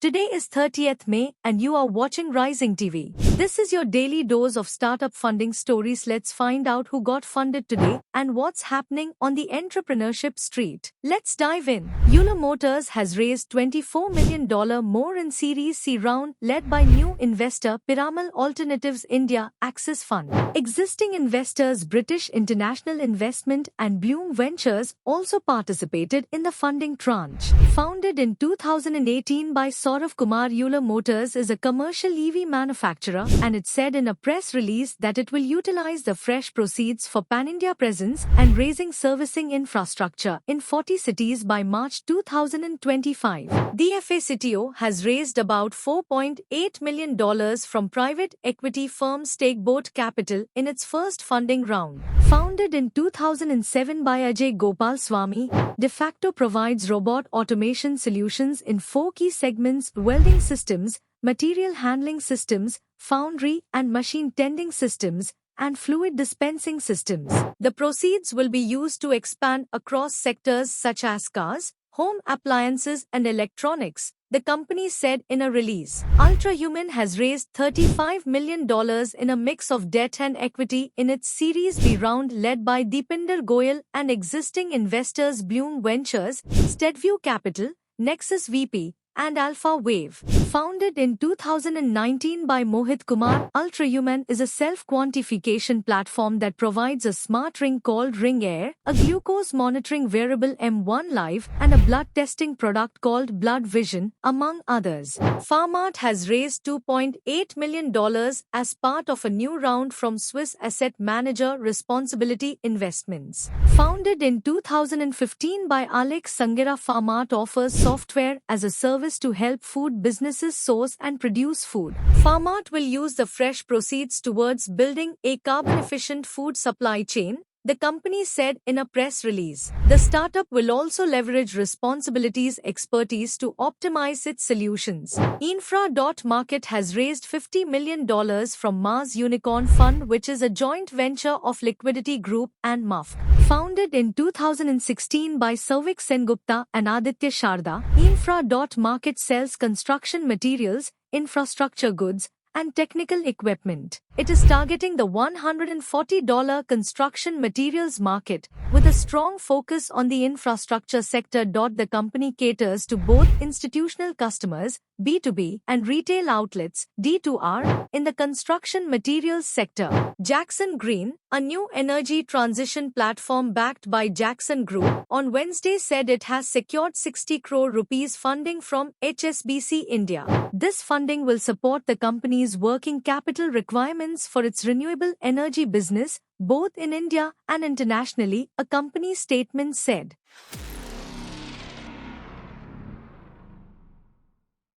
Today is 30th May and you are watching Rising TV. This is your daily dose of startup funding stories. Let's find out who got funded today and what's happening on the entrepreneurship street. Let's dive in. Euler Motors has raised $24 million more in Series C round led by new investor Piramal Alternatives India Axis Fund. Existing investors British International Investment and Bloom Ventures also participated in the funding tranche. Founded in 2018 by Saurav Kumar, Euler Motors is a commercial EV manufacturer, and it said in a press release that it will utilize the fresh proceeds for pan-India presence and raising servicing infrastructure in 40 cities by March 2025. The FA CTO has raised about $4.8 million from private equity firm Stakeboat Capital in its first funding round. Founded in 2007 by Ajay Gopal Swamy, De facto provides robot automation solutions in 4 key segments: welding systems, material handling systems, foundry and machine tending systems, and fluid dispensing systems. The proceeds will be used to expand across sectors such as cars, home appliances and electronics, the company said in a release. Ultrahuman has raised $35 million in a mix of debt and equity in its Series B round led by Deepinder Goyal and existing investors Bloom Ventures, Steadview Capital, Nexus VP, and Alpha Wave. Founded in 2019 by Mohit Kumar, Ultrahuman is a self-quantification platform that provides a smart ring called Ring Air, a glucose monitoring wearable M1 Live, and a blood testing product called Blood Vision, among others. Pharmart has raised $2.8 million as part of a new round from Swiss asset manager Responsibility Investments. Founded in 2015 by Alex Sangira, Pharmart offers software as a service to help food businesses source and produce food. Pharmart will use the fresh proceeds towards building a carbon-efficient food supply chain, the company said in a press release. The startup will also leverage Responsibility's expertise to optimize its solutions. Infra.Market has raised $50 million from Mars Unicorn Fund, which is a joint venture of Liquidity Group and MUF. Founded in 2016 by Sauvik Sengupta and Aditya Sharda, Infra.Market sells construction materials, infrastructure goods, and technical equipment. It is targeting the $140 construction materials market, with a strong focus on the infrastructure sector. The company caters to both institutional customers, B2B, and retail outlets, D2R, in the construction materials sector. Jackson Green, a new energy transition platform backed by Jackson Group, on Wednesday said it has secured 60 crore rupees funding from HSBC India. This funding will support the company's working capital requirements for its renewable energy business, both in India and internationally, a company statement said.